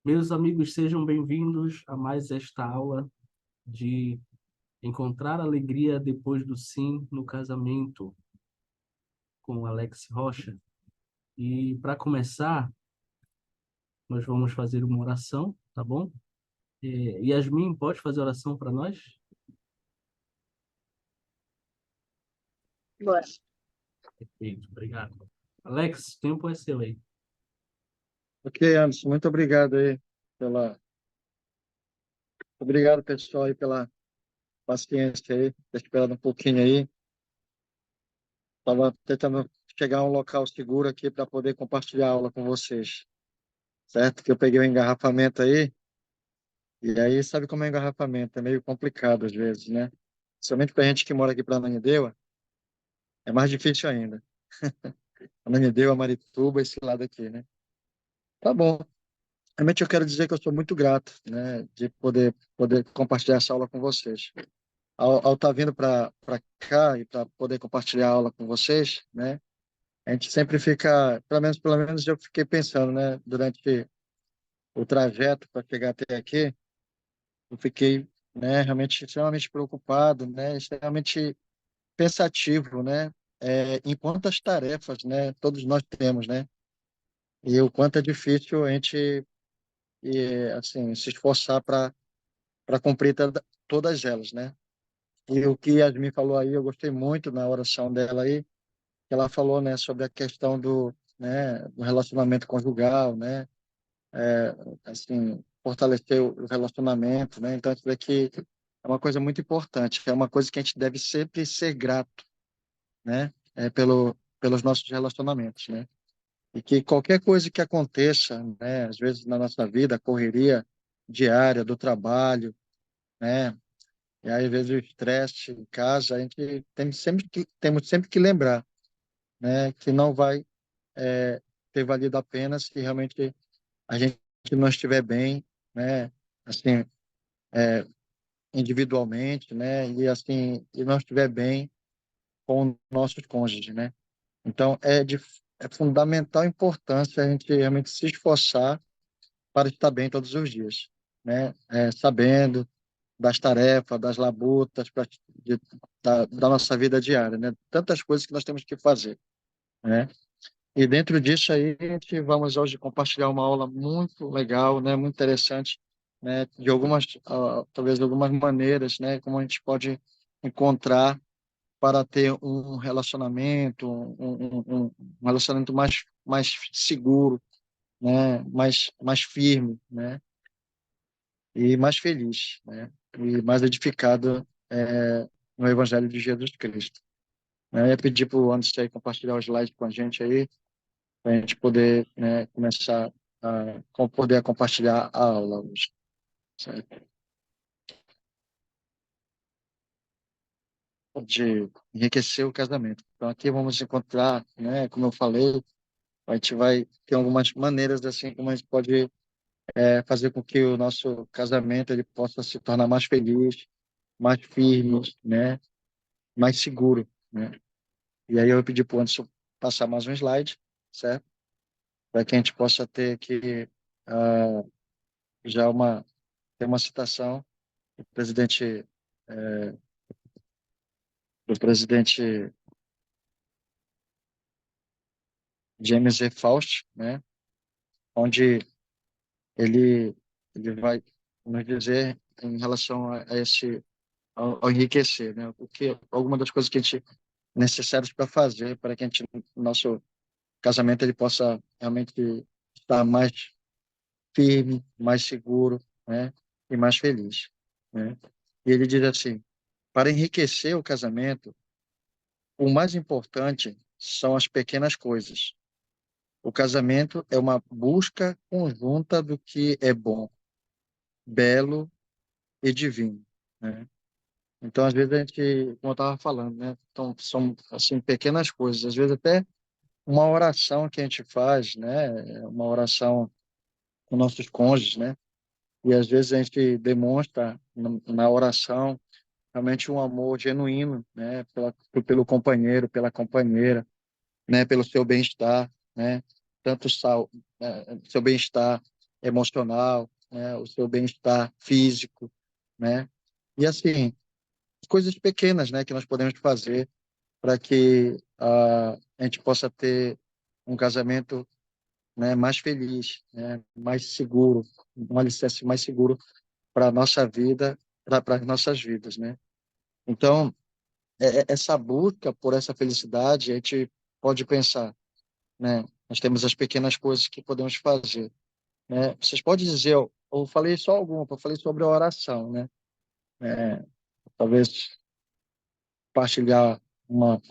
Meus amigos, sejam bem-vindos a mais esta aula de encontrar alegria depois do sim no casamento com Alex Rocha. E para começar, nós vamos fazer uma oração, tá bom? Yasmin, pode fazer oração para nós? Bora. Perfeito, obrigado. Alex, o tempo é seu aí. Ok, Anderson, muito obrigado aí pela. Obrigado, pessoal, aí pela paciência aí, ter esperado um pouquinho aí. Estava tentando chegar a um local seguro aqui para poder compartilhar a aula com vocês, certo? Que eu peguei um engarrafamento aí, e aí sabe como é engarrafamento, é meio complicado às vezes, né? Somente para a gente que mora aqui para Ananindeua, é mais difícil ainda. Ananindeua, Marituba, esse lado aqui, né? Tá bom. Realmente eu quero dizer que eu sou muito grato, né, de poder compartilhar essa aula com vocês. Ao estar vindo para cá e para poder compartilhar a aula com vocês, né? A gente sempre fica, pelo menos eu fiquei pensando, né? Durante o trajeto para chegar até aqui, eu fiquei, né? Realmente extremamente preocupado, né? Extremamente pensativo, né? Em quantas tarefas, né? Todos nós temos, né? E o quanto é difícil a gente, assim, se esforçar para cumprir todas elas, né? E o que a Yasmin falou aí, eu gostei muito na oração dela aí, que ela falou, né, sobre a questão do relacionamento conjugal, né, assim, fortalecer o relacionamento, né, então isso daqui é uma coisa muito importante, é uma coisa que a gente deve sempre ser grato, né, pelos nossos relacionamentos, né, e que qualquer coisa que aconteça, né, às vezes na nossa vida, a correria diária do trabalho, né, e aí, às vezes o estresse em casa, a gente temos sempre que lembrar, né, que não vai ter valido a pena se realmente a gente não estiver bem, né, assim, individualmente, né, e assim, e não estiver bem com nossos cônjuges, né. Então, é fundamental importância a gente realmente se esforçar para estar bem todos os dias, né, sabendo das tarefas, das labutas, da nossa vida diária, né, tantas coisas que nós temos que fazer, né. E dentro disso aí, a gente vamos hoje compartilhar uma aula muito legal, né, muito interessante, né, de algumas, talvez algumas maneiras, né, como a gente pode encontrar para ter um relacionamento, um relacionamento mais seguro, né, mais firme, né, e mais feliz, né, e mais edificado no Evangelho de Jesus Cristo. Eu ia pedir para o Anderson aí compartilhar o slide com a gente aí, para a gente poder, né, começar poder compartilhar a aula hoje, certo? De enriquecer o casamento. Então, aqui vamos encontrar, né, como eu falei, a gente vai ter algumas maneiras assim como a gente pode fazer com que o nosso casamento ele possa se tornar mais feliz, mais firme, né, mais seguro, né? E aí eu pedi para o Anderson passar mais um slide, certo? Para que a gente possa ter aqui ah, já ter uma citação do presidente eh, do presidente James E. Faust, né? Onde ele ele vai nos dizer em relação a esse ao enriquecer, né? O que alguma das coisas que a gente necessárias para fazer para que a gente nosso casamento ele possa realmente estar mais firme, mais seguro, né? E mais feliz, né? E ele diz assim: para enriquecer o casamento, o mais importante são as pequenas coisas. O casamento é uma busca conjunta do que é bom, belo e divino, né? Então, às vezes, a gente, como eu estava falando, né? Então, são, assim, pequenas coisas. Às vezes, até uma oração que a gente faz, né? Uma oração com nossos cônjuges, né? E, às vezes, a gente demonstra na oração realmente um amor genuíno, né? Pelo companheiro, pela companheira, né? Pelo seu bem-estar, né? Tanto seu bem-estar emocional, né? O seu bem-estar físico, né? E assim, coisas pequenas, né, que nós podemos fazer para que a gente possa ter um casamento, né, mais feliz, né, mais seguro, um alicerce mais seguro para a nossa vida, para as nossas vidas, né? Então, essa busca por essa felicidade, a gente pode pensar, né? Nós temos as pequenas coisas que podemos fazer, né? Vocês podem dizer, eu falei só alguma, eu falei sobre a oração, né? É, talvez partilhar uma,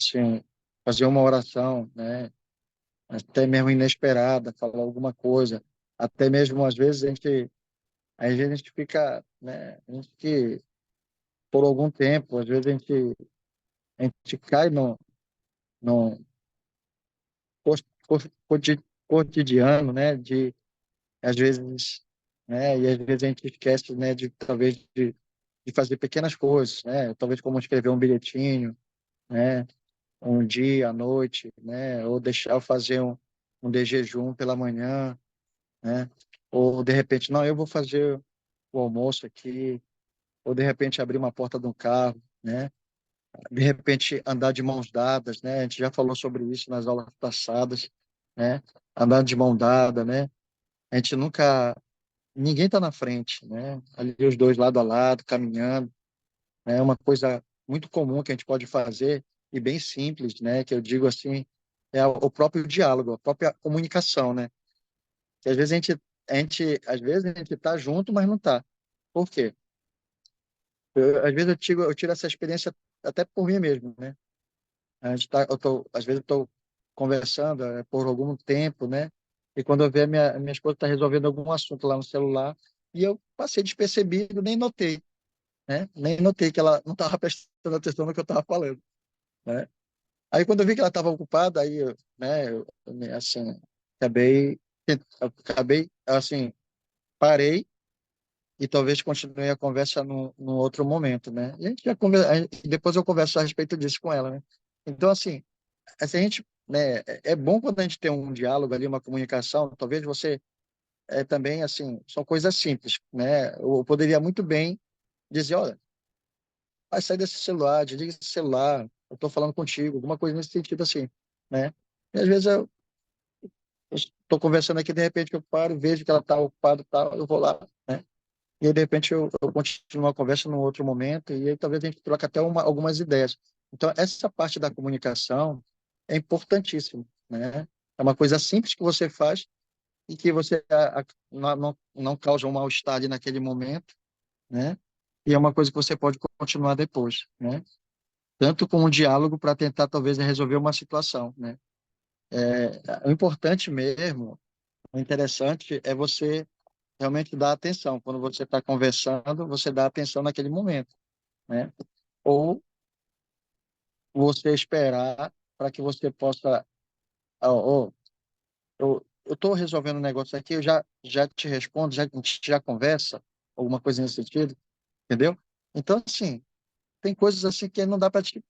assim, fazer uma oração, né? Até mesmo inesperada, falar alguma coisa, até mesmo às vezes a gente fica, né? A gente que por algum tempo, às vezes a gente cai no cotidiano, né? De às vezes, né? E às vezes a gente esquece, né? De talvez de fazer pequenas coisas, né? Talvez como escrever um bilhetinho, né? Um dia à noite, né? Ou deixar eu fazer um de jejum pela manhã, né? Ou de repente, não, eu vou fazer o almoço aqui, ou de repente abrir uma porta de um carro, né? De repente andar de mãos dadas, né? A gente já falou sobre isso nas aulas passadas, né? Andar de mão dada, né? A gente nunca, ninguém está na frente, né? Ali os dois lado a lado, caminhando, né? É uma coisa muito comum que a gente pode fazer e bem simples, né? Que eu digo assim, é o próprio diálogo, a própria comunicação, né? Que às vezes a gente tá junto, mas não tá. Por quê? Às vezes eu tiro essa experiência até por mim mesmo, né? Às vezes eu tô conversando por algum tempo, né? E quando eu ver a minha esposa está resolvendo algum assunto lá no celular e eu passei despercebido, nem notei, né? Nem notei que ela não estava prestando atenção no que eu estava falando, né? Aí quando eu vi que ela estava ocupada, aí eu, né? Assim, acabei, acabei, assim, parei e talvez continue a conversa num outro momento, né? E a gente depois eu converso a respeito disso com ela, né? Então, assim, a gente, né, é bom quando a gente tem um diálogo ali, uma comunicação, talvez você também, assim, são coisas simples, né? Eu poderia muito bem dizer, olha, vai sair desse celular, desliga esse celular, eu estou falando contigo, alguma coisa nesse sentido assim, né? E às vezes eu estou conversando aqui, de repente eu paro, vejo que ela está ocupada e tal, eu vou lá, né? E aí, de repente, eu continuo a conversa num outro momento, e aí talvez a gente troque até algumas ideias. Então, essa parte da comunicação é importantíssima, né? É uma coisa simples que você faz e que você não causa um mal-estar ali naquele momento, né? E é uma coisa que você pode continuar depois, né? Tanto com um diálogo para tentar, talvez, resolver uma situação, né? O importante mesmo, o interessante é você realmente dar atenção. Quando você está conversando, você dá atenção naquele momento, né? Ou você esperar para que você possa, oh, eu estou resolvendo um negócio aqui, eu já te respondo, já a gente já conversa, alguma coisa nesse sentido, entendeu? Então, assim, tem coisas assim que não dá para te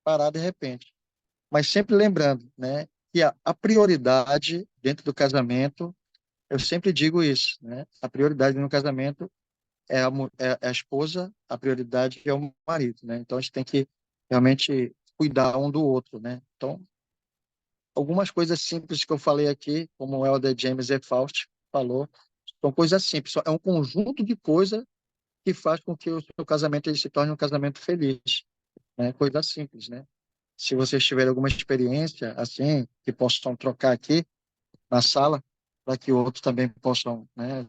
parar de repente, mas sempre lembrando, né, que a prioridade dentro do casamento, eu sempre digo isso, né? A prioridade no casamento é a esposa, a prioridade é o marido, né? Então a gente tem que realmente cuidar um do outro, né? Então, algumas coisas simples que eu falei aqui, como o Elder James E. Faust falou, são coisas simples, é um conjunto de coisas que faz com que o seu casamento ele se torne um casamento feliz, né? Coisa simples, né? Se vocês tiverem alguma experiência assim, que possam trocar aqui na sala, para que outros também possam, né,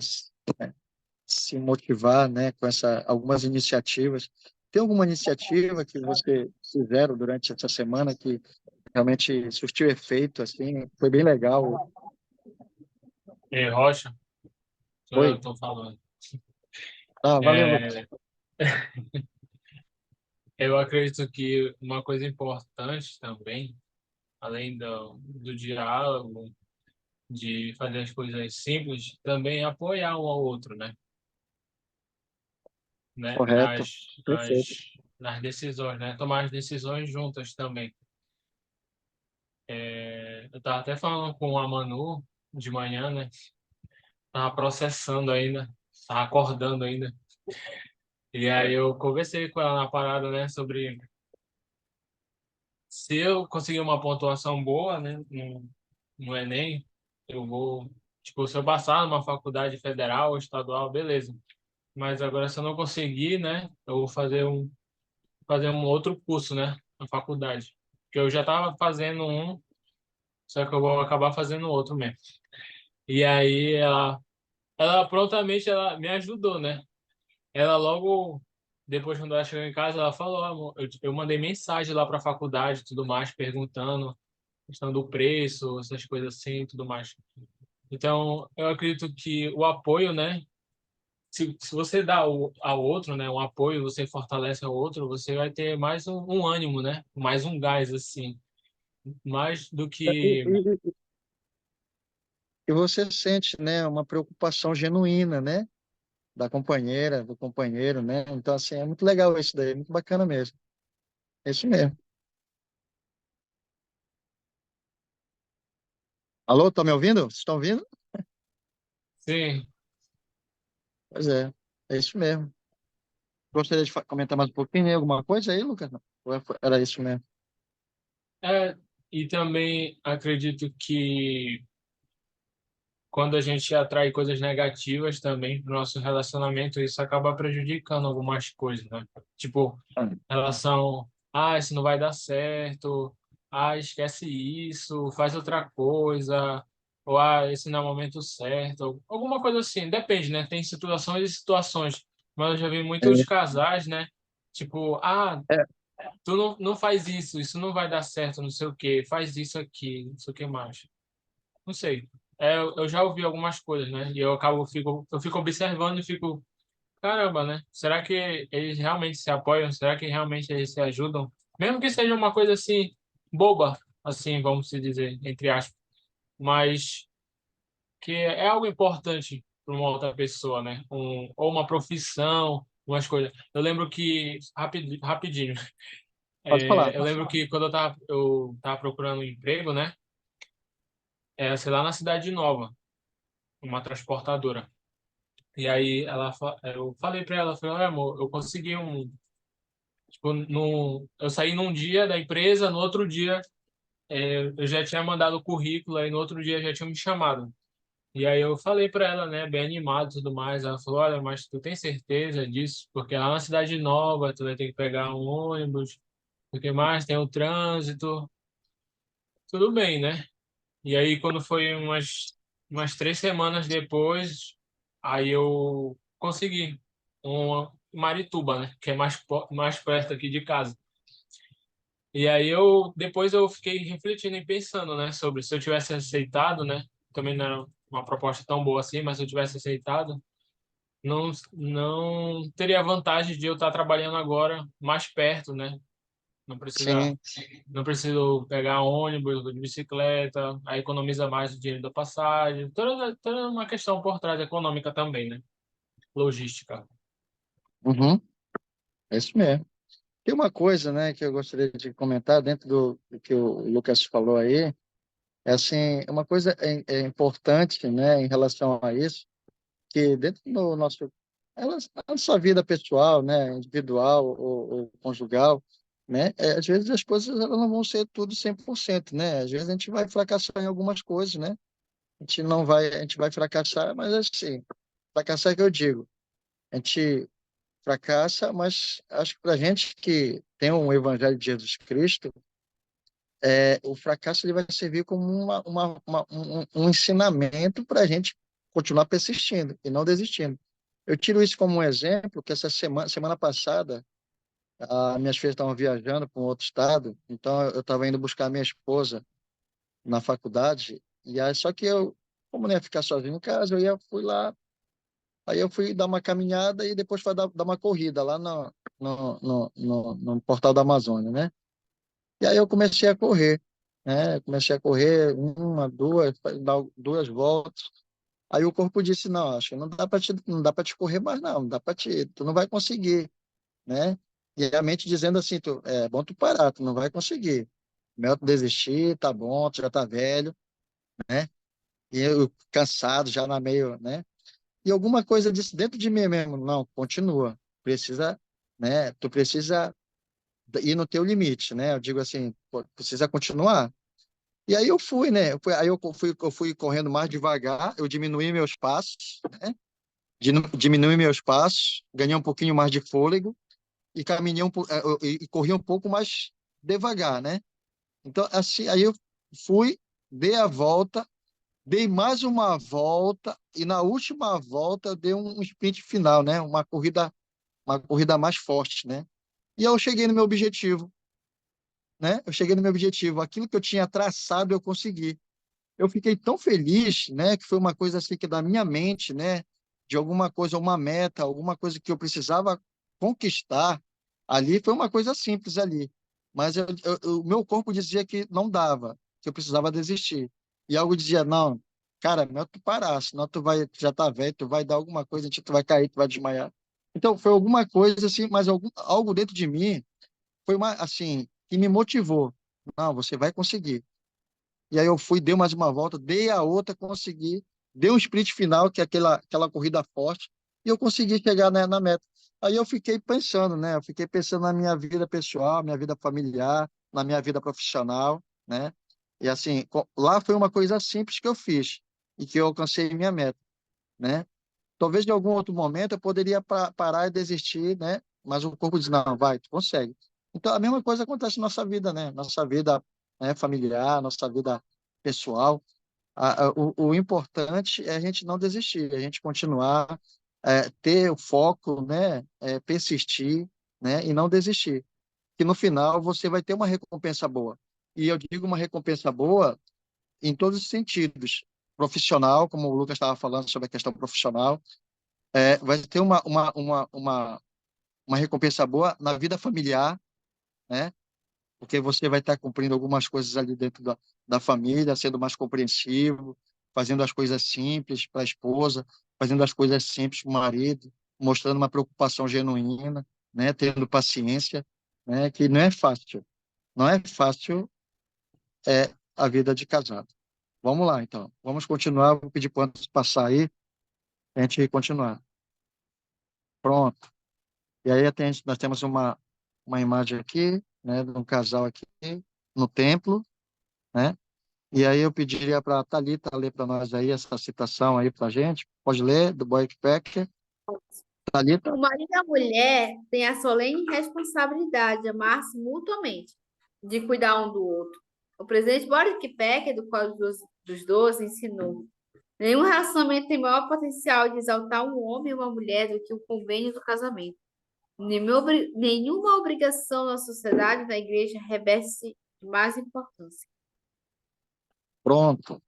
se motivar, né, com algumas iniciativas. Tem alguma iniciativa que você fizeram durante essa semana que realmente surtiu efeito, assim, foi bem legal? E Rocha, sou eu que Foi? estou falando. Ah, valeu, Lucas. É, eu acredito que uma coisa importante também, além do diálogo, de fazer as coisas simples, também é apoiar um ao outro, né? Né? Correto. Perfeito. Nas decisões, né? Tomar as decisões juntas também. Eu estava até falando com a Manu de manhã, né? Tava processando ainda, tava acordando ainda. E aí eu conversei com ela na parada, né, sobre se eu conseguir uma pontuação boa, né, no Enem, eu vou, tipo, se eu passar numa faculdade federal ou estadual, beleza. Mas agora se eu não conseguir, né, eu vou fazer um outro curso, né, na faculdade. Porque eu já estava fazendo um, só que eu vou acabar fazendo outro mesmo. E aí ela prontamente ela me ajudou, né? Ela logo depois quando ela chegou em casa, ela falou, amor, eu mandei mensagem lá para a faculdade, e tudo mais, perguntando questão do preço, essas coisas assim, e tudo mais. Então, eu acredito que o apoio, né? Se você dá ao outro, né, um apoio, você fortalece ao outro, você vai ter mais um ânimo, né? Mais um gás, assim. Mais do E, que. e, e você sente, né, uma preocupação genuína, né, da companheira, do companheiro, né? Então, assim, é muito legal isso daí, muito bacana mesmo. É isso mesmo. Alô, tá me ouvindo? Vocês estão ouvindo? Sim, Pois é isso mesmo. Gostaria de comentar mais um pouquinho, né? Alguma coisa aí, Lucas? Não. Era isso mesmo. é. E também acredito que quando a gente atrai coisas negativas também para o nosso relacionamento, isso acaba prejudicando algumas coisas, né? Tipo, Ah, em relação, isso não vai dar certo, esquece isso, faz outra coisa, ou esse não é o momento certo, alguma coisa assim. Depende, né? Tem situações e situações. Mas eu já vi muitos casais, né? Tipo, é, tu não faz isso, isso não vai dar certo, não sei o quê, faz isso aqui, não sei o que mais. Não sei. Eu já ouvi algumas coisas, né? E eu fico observando e fico, caramba, né? Será que eles realmente se apoiam? Será que realmente eles se ajudam? Mesmo que seja uma coisa assim, boba, assim, vamos se dizer, entre aspas, mas que é algo importante para uma outra pessoa, né? Ou uma profissão, umas coisas. Eu lembro que, rapidinho, pode falar. eu lembro que quando eu tava procurando um emprego, né? Sei lá na Cidade Nova, uma transportadora. E aí eu falei para ela, falei, olha, amor, eu consegui tipo, eu saí num dia da empresa, no outro dia eu já tinha mandado o currículo, aí no outro dia já tinha me chamado. E aí eu falei para ela, né, bem animado e tudo mais, ela falou, olha, mas tu tem certeza disso? Porque lá na Cidade Nova tu vai ter que pegar um ônibus, porque mais tem o trânsito, tudo bem, né? E aí quando foi umas 3 semanas depois, aí eu consegui uma Marituba, né? Que é mais perto aqui de casa. E aí depois eu fiquei refletindo e pensando, né? Sobre se eu tivesse aceitado, né? Também não era uma proposta tão boa assim, mas se eu tivesse aceitado, não teria a vantagem de eu estar trabalhando agora mais perto, né? Não precisa, Sim. não preciso pegar ônibus, de bicicleta, aí economiza mais o dinheiro da passagem. Toda uma questão por trás econômica também, né? Logística. Uhum. É isso mesmo. Tem uma coisa, né, que eu gostaria de comentar dentro do que o Lucas falou aí, é assim, uma coisa importante, né, em relação a isso, que dentro do nosso, a nossa vida pessoal, né, individual ou conjugal, né, às vezes as coisas elas não vão ser tudo 100%, né, às vezes a gente vai fracassar em algumas coisas, né, a gente vai fracassar, mas assim, fracassar que eu digo, a gente fracassa, mas acho que para gente que tem um evangelho de Jesus Cristo, o fracasso ele vai servir como um ensinamento para a gente continuar persistindo e não desistindo. Eu tiro isso como um exemplo, que essa semana passada, minhas filhas estavam viajando para um outro estado, então eu estava indo buscar minha esposa na faculdade, e aí, só que eu, como não ia ficar sozinho em casa, fui lá, aí eu fui dar uma caminhada e depois fui dar uma corrida lá no Portal da Amazônia, né? E aí eu comecei a correr, né? Comecei a correr uma, duas, dar duas voltas. Aí o corpo disse, não, acho que não dá para te correr mais não, não dá para tu não vai conseguir, né? E a mente dizendo assim, é bom tu parar, tu não vai conseguir. Melhor tu desistir, tá bom, tu já tá velho, né? e eu cansado, já na meio, né? E alguma coisa disse dentro de mim mesmo, não, continua, precisa, né? Tu precisa ir no teu limite, né? Eu digo assim, pô, precisa continuar. E aí eu fui, né? Aí eu fui correndo mais devagar, eu diminuí meus passos, né? Diminui meus passos, ganhei um pouquinho mais de fôlego e caminhei e corri um pouco mais devagar, né? Então, assim, aí eu fui, dei a volta, dei mais uma volta e na última volta eu dei um sprint final, né? Uma corrida mais forte, né? E eu cheguei no meu objetivo, né? Eu cheguei no meu objetivo, aquilo que eu tinha traçado eu consegui. Eu fiquei tão feliz, né, que foi uma coisa assim que da minha mente, né, de alguma coisa, uma meta, alguma coisa que eu precisava conquistar ali, foi uma coisa simples ali, mas o meu corpo dizia que não dava, que eu precisava desistir. E algo dizia, não, cara, melhor tu parar, senão tu vai, já tá velho, tu vai dar alguma coisa, tu vai cair, tu vai desmaiar. Então, foi alguma coisa assim, mas algo dentro de mim foi uma, assim, que me motivou. Não, você vai conseguir. E aí eu fui, dei mais uma volta, dei a outra, consegui, dei um sprint final, que é aquela corrida forte, e eu consegui chegar na meta. Aí eu fiquei pensando, né? Eu fiquei pensando na minha vida pessoal, minha vida familiar, na minha vida profissional, né? E assim, lá foi uma coisa simples que eu fiz e que eu alcancei minha meta, né? Talvez em algum outro momento eu poderia parar e desistir, né? Mas o corpo diz, não, vai, tu consegue. Então, a mesma coisa acontece na nossa vida, né? Nossa vida, né, familiar, nossa vida pessoal. O importante é a gente não desistir, a gente continuar, ter o foco, né? Persistir, né? E não desistir. Que no final você vai ter uma recompensa boa. E eu digo uma recompensa boa em todos os sentidos. Profissional, como o Lucas estava falando sobre a questão profissional, vai ter uma recompensa boa na vida familiar, né? Porque você vai estar cumprindo algumas coisas ali dentro da família, sendo mais compreensivo, fazendo as coisas simples para a esposa, fazendo as coisas simples para o marido, mostrando uma preocupação genuína, né? Tendo paciência, né? Que não é fácil. Não é fácil a vida de casado. Vamos lá, então. Vamos continuar. Vou pedir para o Anderson passar aí, a gente continuar. Pronto. E aí nós temos uma imagem aqui, né, de um casal aqui no templo, né? E aí eu pediria para a Thalita ler para nós aí essa citação aí para a gente. Pode ler, do Boykpacker. O Thalita? marido e a mulher têm a solene responsabilidade de amar-se mutuamente, de cuidar um do outro. O presidente Boris Becker, do Código dos Doze, ensinou: nenhum relacionamento tem maior potencial de exaltar um homem e uma mulher do que o convênio do casamento. Nenhuma obrigação na sociedade, na igreja, reveste de mais importância. Pronto.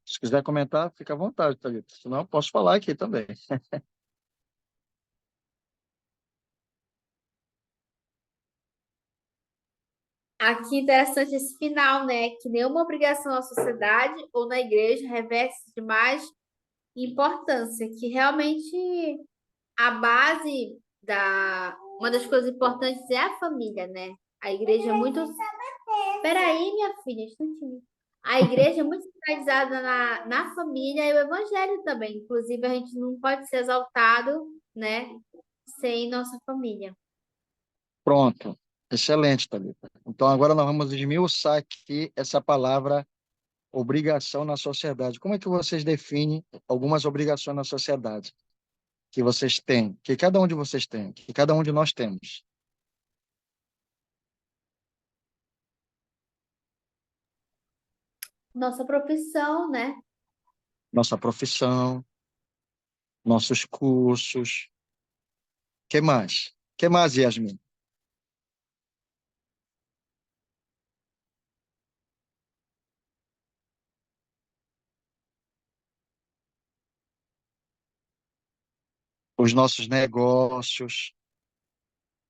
Se quiser comentar, fica à vontade, Thalita. Senão eu posso falar aqui também. Aqui interessante esse final, né? Que nenhuma obrigação na sociedade ou na igreja reveste de mais importância, que realmente a base uma das coisas importantes é a família, né? A igreja é muito. Peraí, minha filha, um instantinho. A igreja é muito centralizada na família e o evangelho também. Inclusive, a gente não pode ser exaltado, né? Sem nossa família. Pronto. Excelente, Thalita. Então agora nós vamos esmiuçar aqui essa palavra obrigação na sociedade. Como é que vocês definem algumas obrigações na sociedade que vocês têm, que cada um de vocês tem, que cada um de nós temos? Nossa profissão, né? Nossa profissão, nossos cursos. Que mais? Que mais, Yasmin? Os nossos negócios,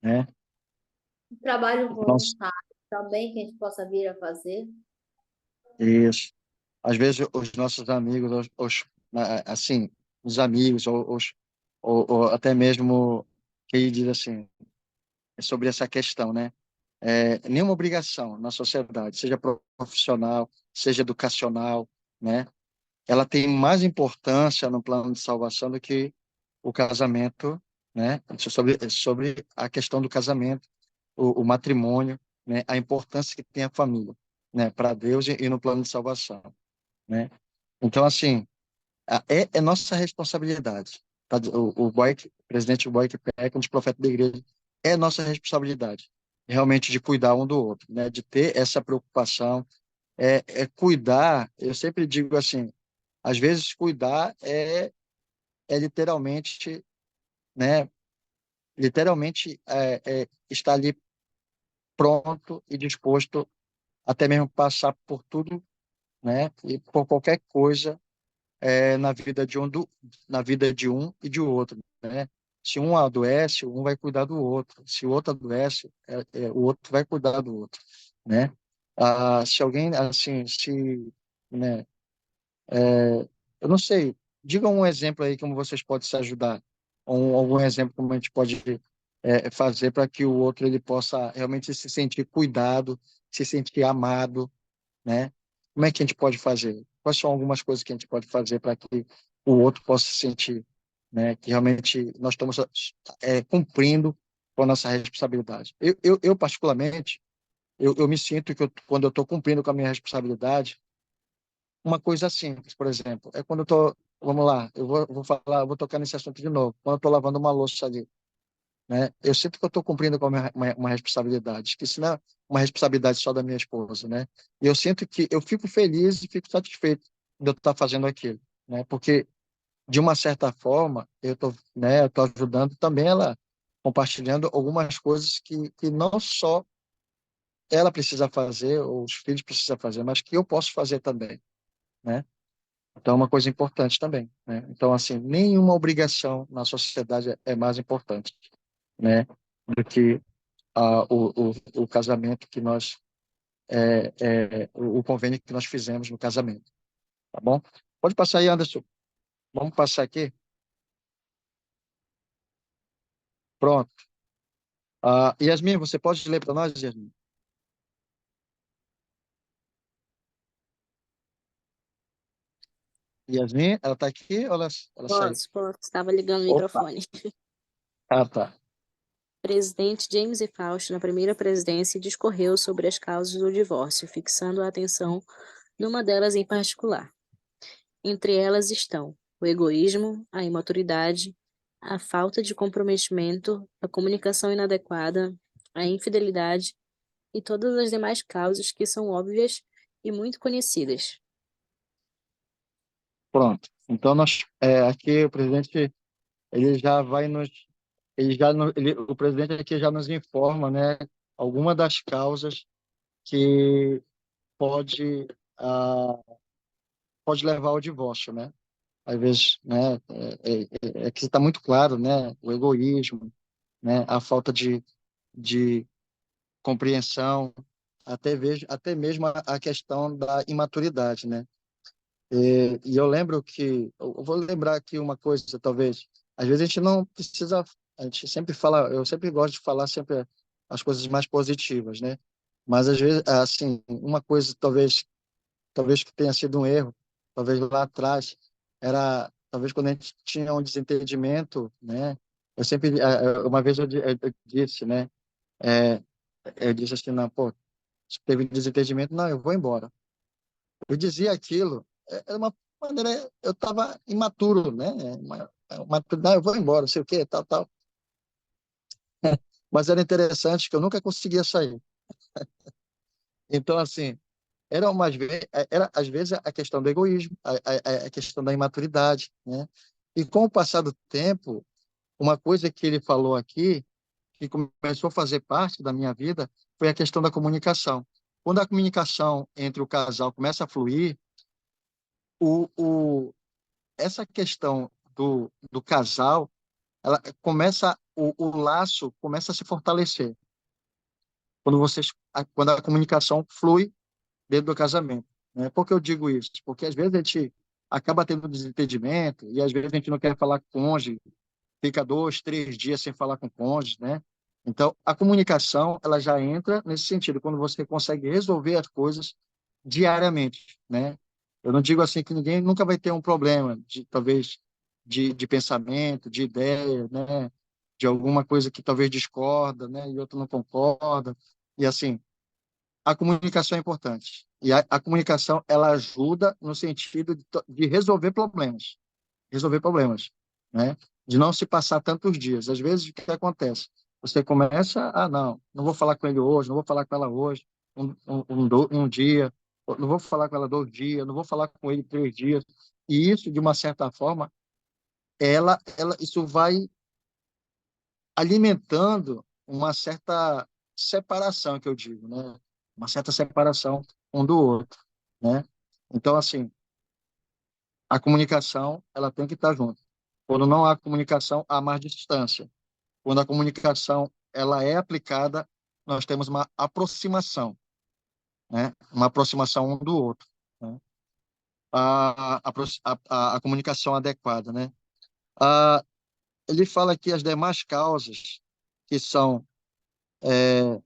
né? O trabalho Nosso, voluntário também que a gente possa vir a fazer. isso. Às vezes os nossos amigos, assim, os amigos, ou até mesmo que diz assim, sobre essa questão, né? Nenhuma obrigação na sociedade, seja profissional, seja educacional, né? Ela tem mais importância no plano de salvação do que o casamento, né? Sobre a questão do casamento, o matrimônio, né? A importância que tem a família, né? Para Deus e no plano de salvação, né? Então, assim, é nossa responsabilidade. Tá? O presidente Boyk Peck, um dos profetas da igreja, é nossa responsabilidade, realmente, de cuidar um do outro, né? De ter essa preocupação, é cuidar. Eu sempre digo assim, às vezes cuidar é literalmente, né? Literalmente estar ali pronto e disposto até mesmo passar por tudo, né? E por qualquer coisa na vida na vida de um e de outro, né? Se um adoece, um vai cuidar do outro. Se o outro adoece, o outro vai cuidar do outro, né? Se alguém, assim, né? Eu não sei, diga um exemplo aí como vocês podem se ajudar, ou algum exemplo como a gente pode fazer para que o outro ele possa realmente se sentir cuidado, se sentir amado, né? Como é que a gente pode fazer? Quais são algumas coisas que a gente pode fazer para que o outro possa se sentir, né? Que realmente nós estamos cumprindo com a nossa responsabilidade. Eu particularmente, eu me sinto que quando eu estou cumprindo com a minha responsabilidade, uma coisa simples, por exemplo, é quando eu estou, vamos lá, vou falar, vou tocar nesse assunto de novo, quando eu estou lavando uma louça ali, né? Eu sinto que eu estou cumprindo com uma responsabilidade, que isso não é uma responsabilidade só da minha esposa, né? E eu sinto que eu fico feliz e fico satisfeito de eu estar fazendo aquilo, né? Porque de uma certa forma eu tô ajudando também ela, compartilhando algumas coisas que não só ela precisa fazer ou os filhos precisam fazer, mas que eu posso fazer também, né? Então é uma coisa importante também, né? Então assim, nenhuma obrigação na sociedade é mais importante, né? Do que o casamento que nós, o convênio que nós fizemos no casamento, tá bom? Pode passar aí, Anderson. Vamos passar aqui. Pronto. Yasmin, você pode ler para nós, Yasmin? Yasmin, ela está aqui ou ela saiu? Posso, posso. Estava ligando o Opa. microfone. Tá. Presidente James E. Fausto, na primeira presidência, discorreu sobre as causas do divórcio, fixando a atenção numa delas em particular. Entre elas estão o egoísmo, a imaturidade, a falta de comprometimento, a comunicação inadequada, a infidelidade e todas as demais causas que são óbvias e muito conhecidas. Pronto. Então, aqui o presidente, ele já vai nos, ele já, no- ele, o presidente aqui já nos informa, né, alguma das causas que pode, ah, pode levar ao divórcio, né? Às vezes, né, que está muito claro, né, o egoísmo, né, a falta de compreensão, até mesmo a questão da imaturidade, né? E eu lembro eu vou lembrar aqui uma coisa, talvez, às vezes a gente não precisa, a gente sempre fala, eu sempre gosto de falar sempre as coisas mais positivas, né? Mas às vezes, assim, uma coisa talvez que tenha sido um erro, talvez lá atrás, talvez quando a gente tinha um desentendimento, né? Eu sempre, uma vez eu disse, né? É, eu disse assim, não, pô, se teve um desentendimento, não, eu vou embora. Eu dizia aquilo, era uma maneira, eu estava imaturo, né? Não, eu vou embora, não sei o quê, tal, tal. Mas era interessante que eu nunca conseguia sair. Então, assim, era às vezes a questão do egoísmo, a questão da imaturidade, né? E com o passar do tempo, uma coisa que ele falou aqui, que começou a fazer parte da minha vida, foi a questão da comunicação. Quando a comunicação entre o casal começa a fluir, o, o, essa questão do casal, o laço começa a se fortalecer quando a comunicação flui dentro do casamento, né? Por que eu digo isso? Porque às vezes a gente acaba tendo desentendimento e às vezes a gente não quer falar com o cônjuge, fica 2, 3 dias sem falar com o cônjuge, né? Então, a comunicação, ela já entra nesse sentido, quando você consegue resolver as coisas diariamente, né? Eu não digo assim que ninguém nunca vai ter um problema, talvez, de pensamento, de ideia, né? De alguma coisa que talvez discorda, né? E outro não concorda. E assim, a comunicação é importante. E a comunicação, ela ajuda no sentido de resolver problemas, né? De não se passar tantos dias. Às vezes, o que acontece? Você começa, não vou falar com ele hoje, não vou falar com ela hoje, um dia, não vou falar com ela 2 dias, não vou falar com ele 3 dias. E isso, de uma certa forma, isso vai alimentando uma certa separação, que eu digo, né? Uma certa separação um do outro, né? Então, assim, a comunicação, ela tem que estar junto. Quando não há comunicação, há mais distância. Quando a comunicação ela é aplicada, nós temos uma aproximação, né? Uma aproximação um do outro, né? A comunicação adequada, né? Ah, ele fala aqui as demais causas que são, é,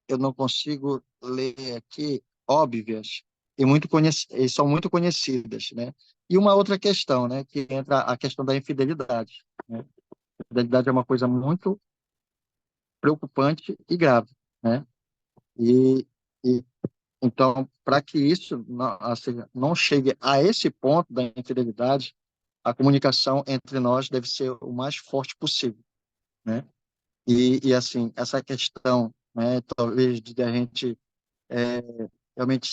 eu não consigo ler aqui, óbvias e são muito conhecidas, né? E uma outra questão, né? Que entra a questão da infidelidade, né? A infidelidade é uma coisa muito preocupante e grave, né? E, e então, para que isso não, assim, não chegue a esse ponto da infidelidade, a comunicação entre nós deve ser o mais forte possível, né? E assim, essa questão, né, talvez de a gente é, realmente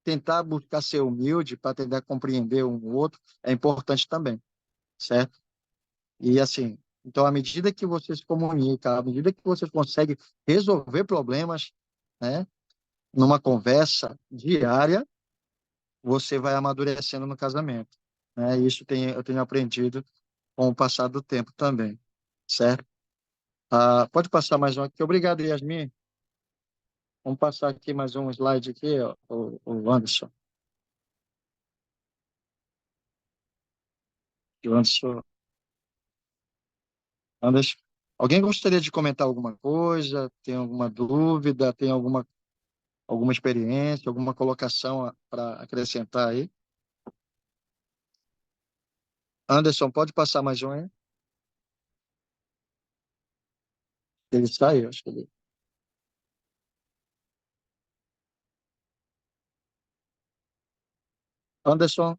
tentar buscar ser humilde para tentar compreender um outro é importante também, certo? E assim, então, à medida que você se comunica, à medida que você consegue resolver problemas, né, numa conversa diária, você vai amadurecendo no casamento, né? Isso eu tenho aprendido com o passar do tempo também, certo? Pode passar mais um aqui. Obrigado, Yasmin. Vamos passar aqui mais um slide aqui, ó, o Anderson. O Anderson, Anderson. Alguém gostaria de comentar alguma coisa? Tem alguma dúvida? Tem alguma experiência, alguma colocação para acrescentar aí? Anderson, pode passar mais um aí? Ele saiu, acho que ele. Anderson,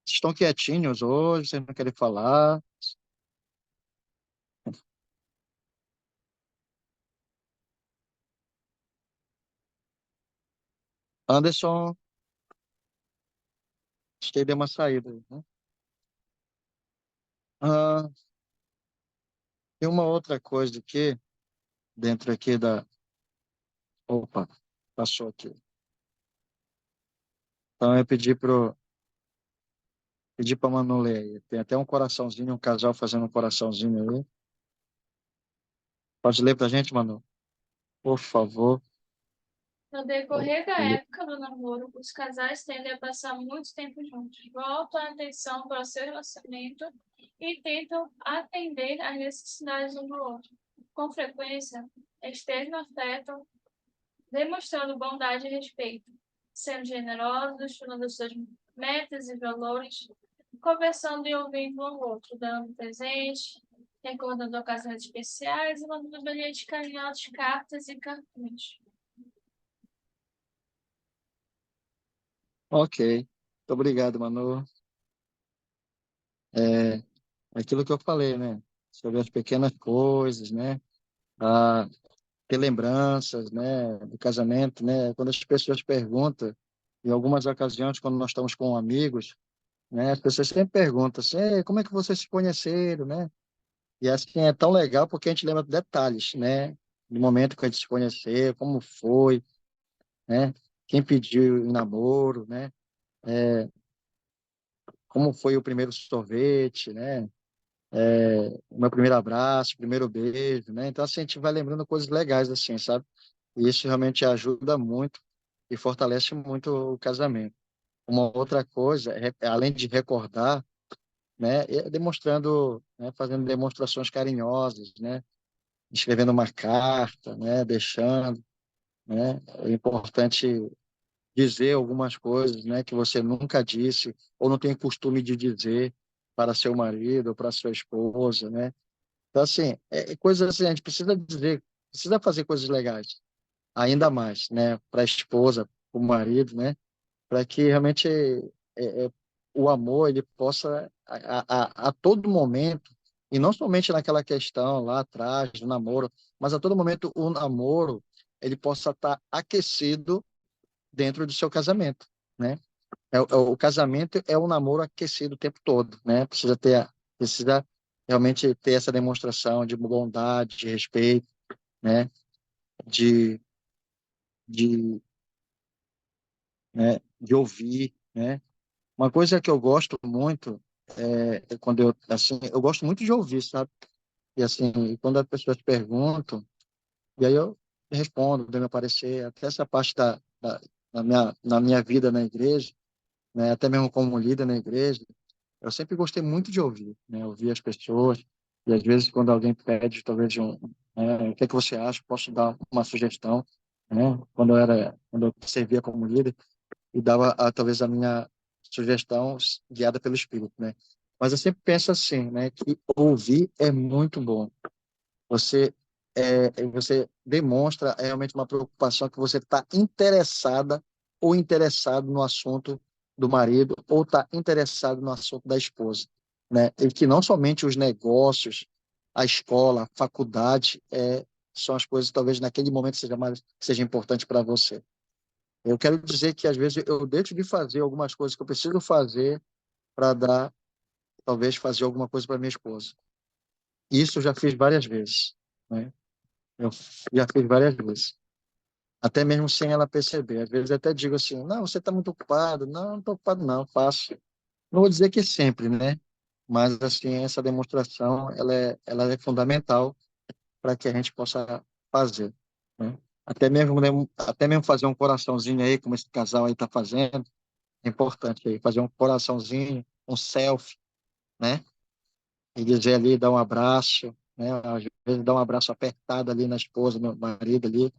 vocês estão quietinhos hoje, vocês não querem falar. Anderson, acho que ele deu uma saída, né? Ah, tem uma outra coisa aqui, dentro aqui da. Opa, passou aqui. Então eu pedi para Manu ler aí. Tem até um coraçãozinho, um casal fazendo um coraçãozinho aí. Pode ler para a gente, Manu? Por favor. No decorrer da época do namoro, os casais tendem a passar muito tempo juntos, voltam a atenção para o seu relacionamento e tentam atender às necessidades um do outro. Com frequência, externam afeto, demonstrando bondade e respeito, sendo generosos, falando suas metas e valores, conversando e ouvindo um ao outro, dando presentes, recordando ocasiões especiais e mandando bilhetes carinhosos, cartas e cartões. Ok. Muito obrigado, Manu. É aquilo que eu falei, né? Sobre as pequenas coisas, né? Ah, ter lembranças, né? Do casamento, né? Quando as pessoas perguntam, em algumas ocasiões, quando nós estamos com amigos, né? As pessoas sempre perguntam assim, "Ei, como é que vocês se conheceram, né?" E assim é tão legal porque a gente lembra de detalhes, né? Do momento que a gente se conheceu, como foi, né? Quem pediu em namoro, né? Como foi o primeiro sorvete, né? O meu primeiro abraço, primeiro beijo, né? Então, assim, a gente vai lembrando coisas legais, assim, sabe? E isso realmente ajuda muito e fortalece muito o casamento. Uma outra coisa, além de recordar, né, e demonstrando, né, fazendo demonstrações carinhosas, né, escrevendo uma carta, né, deixando, né, é importante dizer algumas coisas, né, que você nunca disse ou não tem costume de dizer para seu marido ou para sua esposa, né? Então, assim, coisas assim, a gente precisa dizer, precisa fazer coisas legais, ainda mais, né, para a esposa, para o marido, né, para que realmente o amor ele possa a todo momento, e não somente naquela questão lá atrás do namoro, mas a todo momento o namoro ele possa estar aquecido dentro do seu casamento, né? O casamento é um namoro aquecido o tempo todo, né? Precisa realmente ter essa demonstração de bondade, de respeito, né? De, de, de ouvir, né? Uma coisa que eu gosto muito quando eu gosto muito de ouvir, sabe? E assim, quando as pessoas perguntam, e aí eu respondo, dou meu parecer, até essa parte na minha vida na igreja, né? Até mesmo como líder na igreja, eu sempre gostei muito de ouvir, né? Ouvir as pessoas, e às vezes quando alguém pede, talvez, o que é que você acha? Posso dar uma sugestão, né? Quando eu servia como líder, e dava, talvez, a minha sugestão guiada pelo Espírito, né? Mas eu sempre penso assim, né? Que ouvir é muito bom. Você você demonstra realmente uma preocupação que você está interessada ou interessado no assunto do marido ou está interessado no assunto da esposa, né? E que não somente os negócios, a escola, a faculdade, são as coisas talvez naquele momento seja importante para você. Eu quero dizer que às vezes eu deixo de fazer algumas coisas que eu preciso fazer para talvez fazer alguma coisa para minha esposa. Isso eu já fiz várias vezes, né? Eu já fiz várias vezes, até mesmo sem ela perceber. Às vezes eu até digo assim, não, você está muito ocupado. Não, não estou ocupado não, faço. Não vou dizer que sempre, né? Mas, assim, essa demonstração, ela é fundamental para que a gente possa fazer, né? Até mesmo fazer um coraçãozinho aí, como esse casal aí está fazendo, é importante aí, fazer um coraçãozinho, um selfie, né? E dizer ali, dar um abraço, né? Às vezes dar um abraço apertado ali na esposa, no marido ali.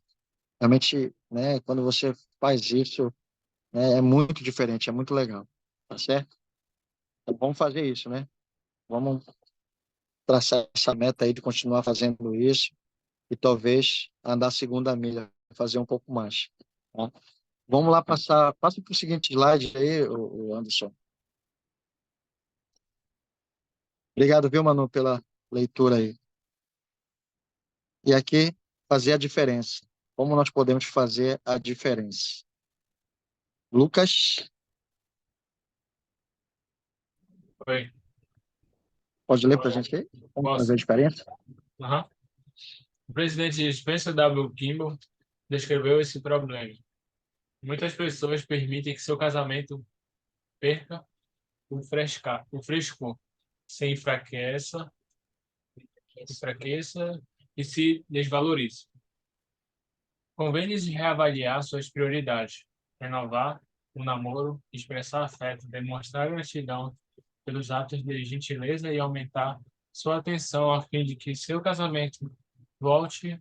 Realmente, né, quando você faz isso, né, é muito diferente, é muito legal, tá certo? Então, vamos fazer isso, né? Vamos traçar essa meta aí de continuar fazendo isso e talvez andar a segunda milha, fazer um pouco mais, tá? Vamos lá passa para o seguinte slide aí, o Anderson. Obrigado, viu, Manu, pela leitura aí. E aqui, fazer a diferença. Como nós podemos fazer a diferença? Lucas, Oi. pode ler para a gente aí? Como fazer a Posso? diferença? Aham. O presidente Spencer W. Kimball descreveu esse problema. Muitas pessoas permitem que seu casamento perca o frescor, se enfraqueça e se desvalorize. Convém-lhes reavaliar suas prioridades, renovar o namoro, expressar afeto, demonstrar gratidão pelos atos de gentileza e aumentar sua atenção a fim de que seu casamento volte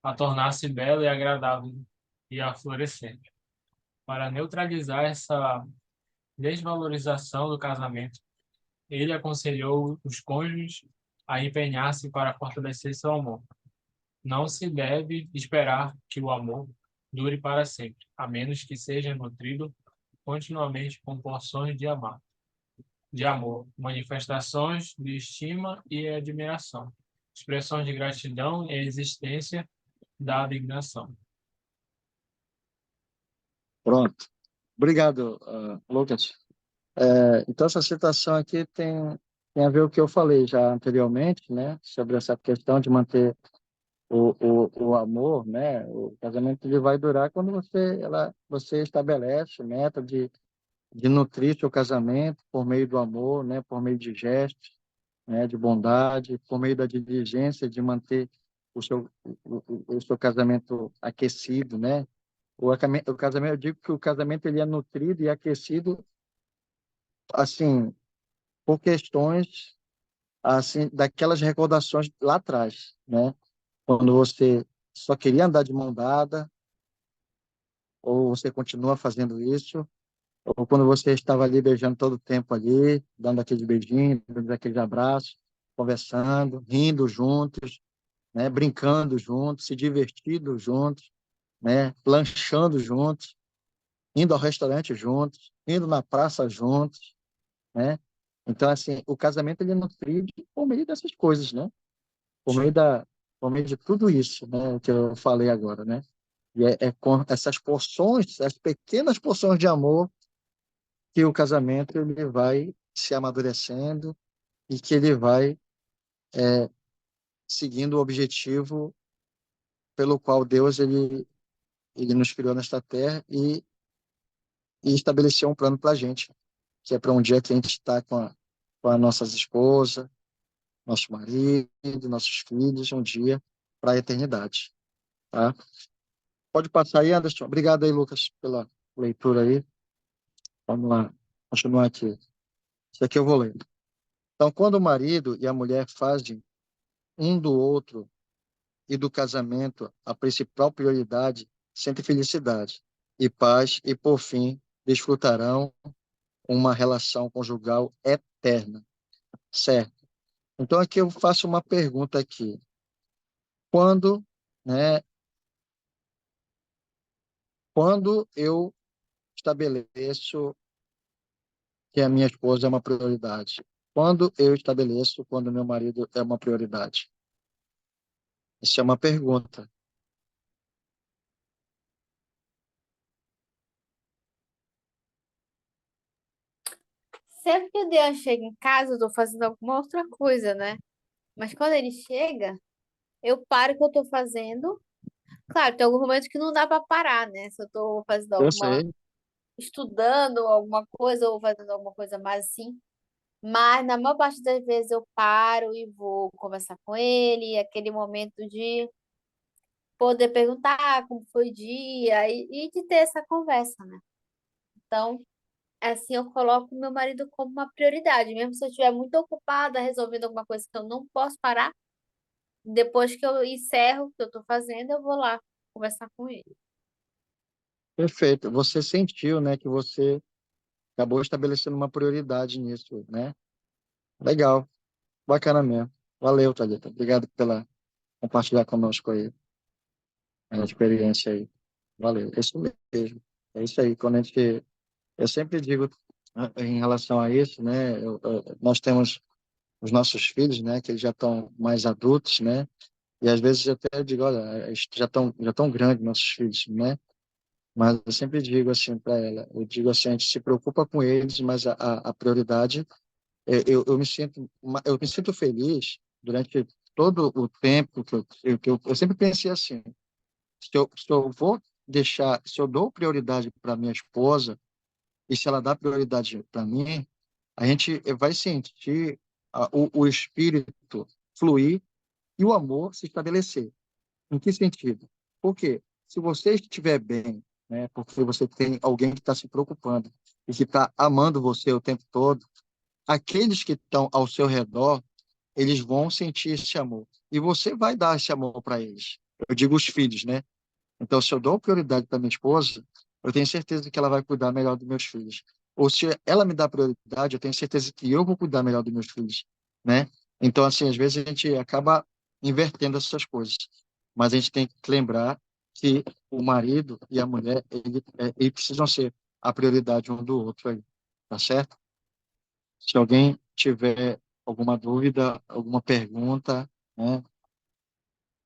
a tornar-se belo e agradável e a florescer. Para neutralizar essa desvalorização do casamento, ele aconselhou os cônjuges a empenhar-se para fortalecer seu amor. Não se deve esperar que o amor dure para sempre, a menos que seja nutrido continuamente com porções de amor, manifestações de estima e admiração, expressões de gratidão e a existência da abnegação. Pronto. Obrigado, Lucas. Então, essa citação aqui tem a ver com o que eu falei já anteriormente, né, sobre essa questão de manter o amor, né? O casamento ele vai durar quando você estabelece meta de nutrir seu casamento por meio do amor, né, por meio de gestos, né, de bondade, por meio da diligência de manter o seu casamento aquecido, né? O casamento, eu digo que o casamento ele é nutrido e aquecido assim por questões assim daquelas recordações lá atrás, né? Quando você só queria andar de mão dada, ou você continua fazendo isso, ou quando você estava ali beijando todo o tempo ali, dando aquele beijinho, dando aquele abraço, conversando, rindo juntos, né? Brincando juntos, se divertindo juntos, né? Lanchando juntos, indo ao restaurante juntos, indo na praça juntos, né? Então, assim, o casamento ele é nutrido por meio dessas coisas, né? Por meio por meio de tudo isso, né? Que eu falei agora, né? E é com essas porções, essas pequenas porções de amor que o casamento ele vai se amadurecendo e que ele vai seguindo o objetivo pelo qual Deus ele nos criou nesta terra e estabeleceu um plano para a gente, que é para um dia que a gente está com as nossas esposas, nosso marido, nossos filhos, um dia para a eternidade, tá? Pode passar aí, Anderson. Obrigado aí, Lucas, pela leitura aí. Vamos lá, continuar aqui. Isso aqui eu vou ler. Então, quando o marido e a mulher fazem um do outro e do casamento a principal prioridade, sentem felicidade e paz e, por fim, desfrutarão uma relação conjugal eterna, certo? Então, aqui eu faço uma pergunta aqui. Quando, né, quando eu estabeleço que a minha esposa é uma prioridade? Quando eu estabeleço quando meu marido é uma prioridade? Isso é uma pergunta. Sempre que o Deus chega em casa, eu tô fazendo alguma outra coisa, né? Mas quando ele chega, eu paro o que eu tô fazendo. Claro, tem alguns momentos que não dá para parar, né? Se eu tô fazendo Eu alguma, sei, estudando alguma coisa ou fazendo alguma coisa mais assim. Mas na maior parte das vezes eu paro e vou conversar com ele, aquele momento de poder perguntar como foi o dia e de ter essa conversa, né? Então, assim eu coloco meu marido como uma prioridade, mesmo se eu estiver muito ocupada resolvendo alguma coisa que eu não posso parar, depois que eu encerro o que eu estou fazendo, eu vou lá conversar com ele. perfeito. Você sentiu, né, que você acabou estabelecendo uma prioridade nisso, né? Legal, bacana mesmo. Valeu, Thalita. Obrigado pela compartilhar conosco aí a experiência aí. Valeu. É isso mesmo. É isso aí. Eu sempre digo em relação a isso, né? Nós temos os nossos filhos, né? Que eles já estão mais adultos, né? E às vezes eu até digo, olha, eles já estão grandes nossos filhos, né? Mas eu sempre digo assim para ela, eu digo assim, a gente se preocupa com eles, mas a prioridade, eu me sinto feliz durante todo o tempo eu sempre pensei assim, se eu vou deixar, se eu dou prioridade para minha esposa e se ela dá prioridade para mim, a gente vai sentir o espírito fluir e o amor se estabelecer. Em que sentido? Porque se você estiver bem, né, porque você tem alguém que está se preocupando e que está amando você o tempo todo, aqueles que estão ao seu redor, eles vão sentir esse amor. E você vai dar esse amor para eles. Eu digo os filhos, né? Então, se eu dou prioridade para minha esposa, eu tenho certeza que ela vai cuidar melhor dos meus filhos. Ou se ela me dá prioridade, eu tenho certeza que eu vou cuidar melhor dos meus filhos, né? Então, assim, às vezes a gente acaba invertendo essas coisas. Mas a gente tem que lembrar que o marido e a mulher, eles precisam ser a prioridade um do outro aí, tá certo? Se alguém tiver alguma dúvida, alguma pergunta, né,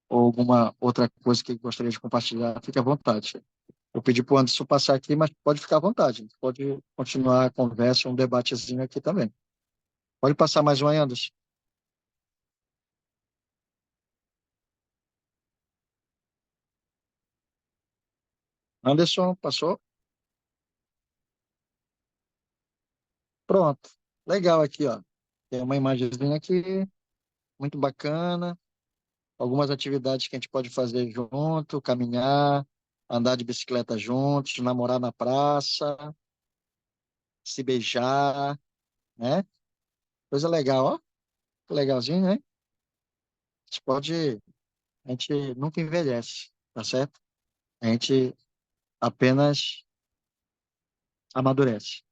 ou alguma outra coisa que gostaria de compartilhar, fique à vontade. Eu pedi para o Anderson passar aqui, mas pode ficar à vontade. Pode continuar a conversa, um debatezinho aqui também. Pode passar mais um aí, Anderson. Anderson, passou? Pronto. Legal aqui, ó. Tem uma imagenzinha aqui, muito bacana. Algumas atividades que a gente pode fazer junto, caminhar, andar de bicicleta juntos, namorar na praça, se beijar, né? Coisa legal, ó. Que legalzinho, né? A gente nunca envelhece, tá certo? A gente apenas amadurece,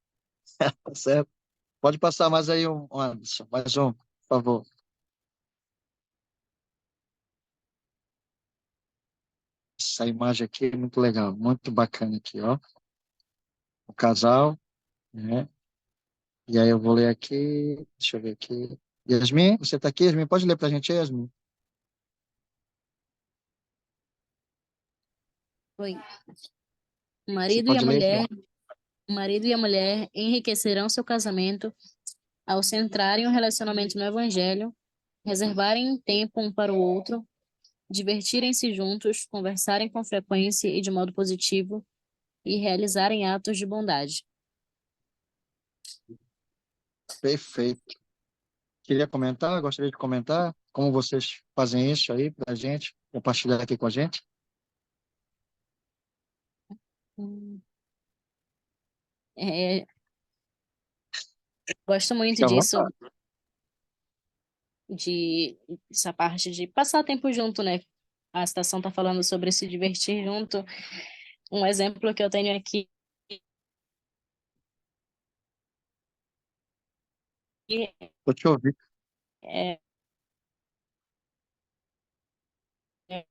tá certo? Pode passar mais aí Anderson, mais um, por favor. Essa imagem aqui é muito legal, muito bacana aqui, ó. O casal, né? E aí eu vou ler aqui, deixa eu ver aqui. Yasmin, você tá aqui? Yasmin, pode ler pra gente aí, Yasmin? Oi. O Você marido e a pode ler aí? mulher, o marido e a mulher enriquecerão seu casamento ao centrarem o relacionamento no Evangelho, reservarem tempo um para o outro, divertirem-se juntos, conversarem com frequência e de modo positivo e realizarem atos de bondade. Perfeito. Queria comentar, gostaria de comentar como vocês fazem isso aí pra gente, compartilhar aqui com a gente. Hum, É, gosto muito Fica à disso, vontade. de essa parte de passar tempo junto, né? A citação está falando sobre se divertir junto. Um exemplo que eu tenho aqui Tô te ouvindo. é, é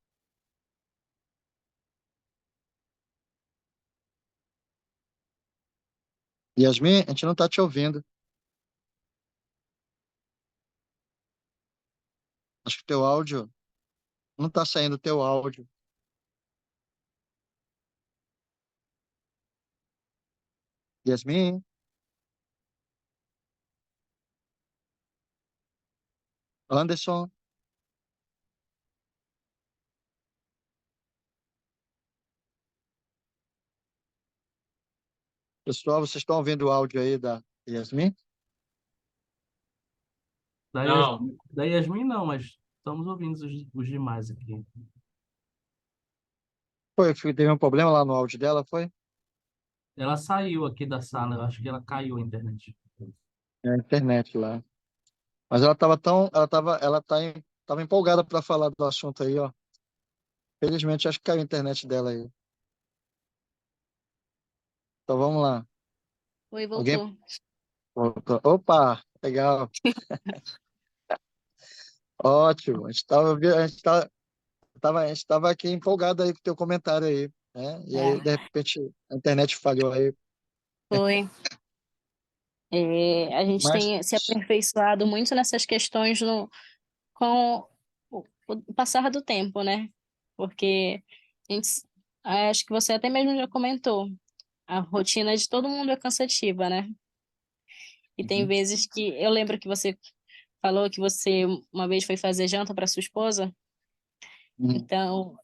Yasmin, a gente não tá te ouvindo. Acho que teu áudio não tá saindo teu áudio. Yasmin, Anderson, pessoal, vocês estão ouvindo o áudio aí da Yasmin? Não, Da Yasmin não, mas estamos ouvindo os demais aqui. Teve um problema lá no áudio dela, foi? Ela saiu aqui da sala, eu acho que ela caiu a internet. É a internet lá. Mas tava empolgada para falar do assunto aí, ó. Felizmente, acho que caiu a internet dela aí. Então vamos lá. Oi, Alguém? voltou. Opa, legal. Ótimo. A gente tava aqui empolgado aí com o teu comentário aí, né? E aí, É, de repente, a internet falhou aí. foi. A gente Mas, tem se aperfeiçoado muito nessas questões com o passar do tempo, né? Porque a gente, acho que você até mesmo já comentou, a rotina de todo mundo é cansativa, né? E tem uhum, vezes que eu lembro que você falou que você uma vez foi fazer janta para sua esposa. uhum,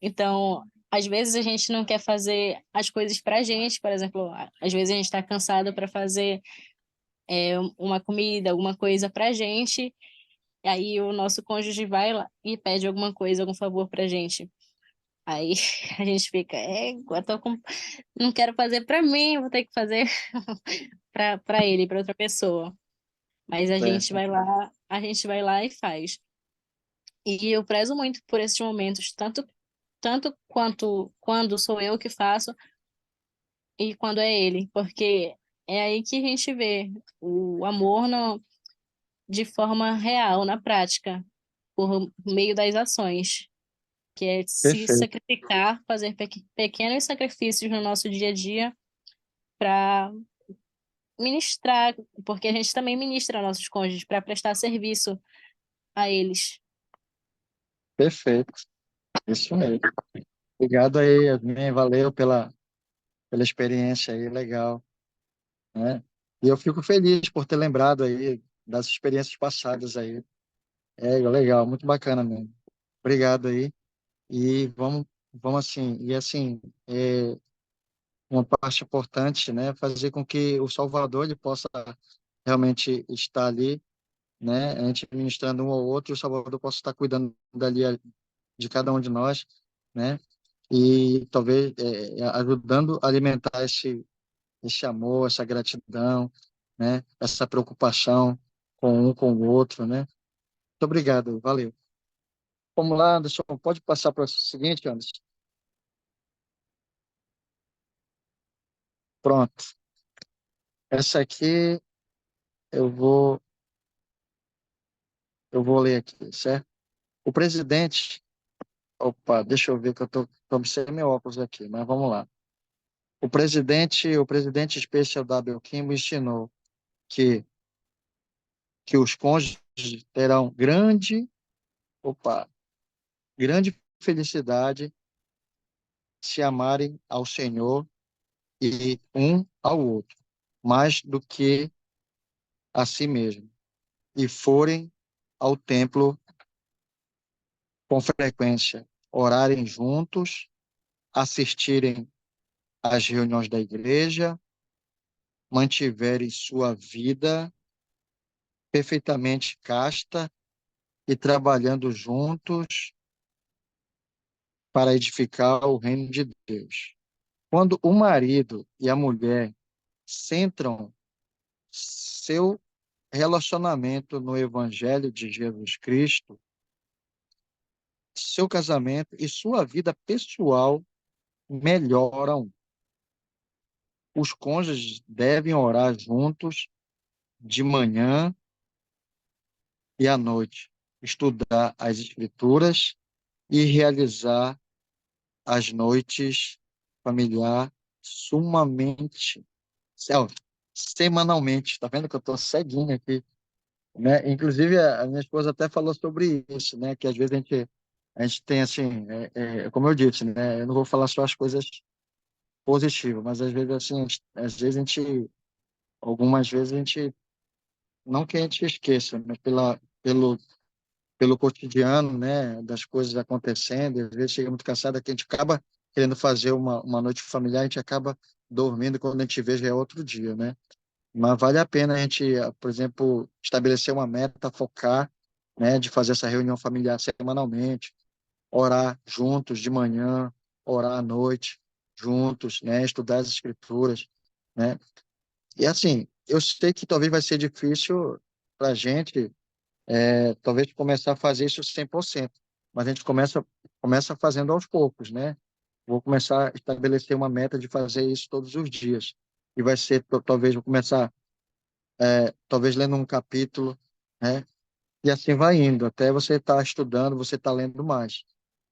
Então, às vezes a gente não quer fazer as coisas para a gente, por exemplo, às vezes a gente está cansado para fazer uma comida, alguma coisa para a gente, e aí o nosso cônjuge vai lá e pede alguma coisa, algum favor para a gente. Aí a gente fica, não quero fazer para mim, vou ter que fazer para ele, para outra pessoa. Mas certo. a gente vai lá e faz. E eu prezo muito por esses momentos, tanto quanto quando sou eu que faço e quando é ele, porque é aí que a gente vê o amor de forma real, na prática, por meio das ações, que é se Perfeito, sacrificar, fazer pequenos sacrifícios no nosso dia a dia para ministrar, porque a gente também ministra nossos cônjuges para prestar serviço a eles. perfeito. Isso mesmo. Obrigado aí, Yasmin. Valeu pela experiência aí, legal, né? E eu fico feliz por ter lembrado aí das experiências passadas aí. É, legal, muito bacana mesmo. Obrigado aí. E vamos assim, uma parte importante, né? Fazer com que o Salvador ele possa realmente estar ali, né? A gente ministrando um ao outro, e o Salvador possa estar cuidando dali de cada um de nós, né? E talvez ajudando a alimentar esse amor, essa gratidão, né? Essa preocupação, com um com o outro, né? Muito obrigado, valeu. Vamos lá, Anderson, pode passar para o seguinte, Anderson? Pronto. Essa aqui eu vou, eu vou ler aqui, certo? O presidente, opa, deixa eu ver que eu tô sem meu óculos aqui, mas vamos lá. O presidente Special W. Kimball ensinou que, que os cônjuges terão grande felicidade se amarem ao Senhor e um ao outro, mais do que a si mesmo, e forem ao templo com frequência, orarem juntos, assistirem às reuniões da igreja, mantiverem sua vida perfeitamente casta e trabalhando juntos para edificar o reino de Deus. Quando o marido e a mulher centram seu relacionamento no Evangelho de Jesus Cristo, seu casamento e sua vida pessoal melhoram. Os cônjuges devem orar juntos de manhã e à noite, estudar as Escrituras e realizar as noites familiar sumamente, ó, semanalmente. Tá vendo que eu estou ceguinho aqui, né? Inclusive, a minha esposa até falou sobre isso, né? Que às vezes a gente tem assim, como eu disse, né? Eu não vou falar só as coisas positivas, mas às vezes assim, algumas vezes a gente, não que a gente esqueça, mas pelo cotidiano, né? Das coisas acontecendo, às vezes chega muito cansado que a gente acaba querendo fazer uma noite familiar, a gente acaba dormindo quando a gente vê já é outro dia, né? Mas vale a pena a gente, por exemplo, estabelecer uma meta, focar, né, de fazer essa reunião familiar semanalmente, orar juntos de manhã, orar à noite juntos, né, estudar as escrituras, né? E assim, eu sei que talvez vai ser difícil para a gente, talvez começar a fazer isso 100%, mas a gente começa fazendo aos poucos, né? Vou começar a estabelecer uma meta de fazer isso todos os dias. E vai ser, talvez, vou começar talvez lendo um capítulo, né? E assim vai indo, até você estar estudando, você estar lendo mais.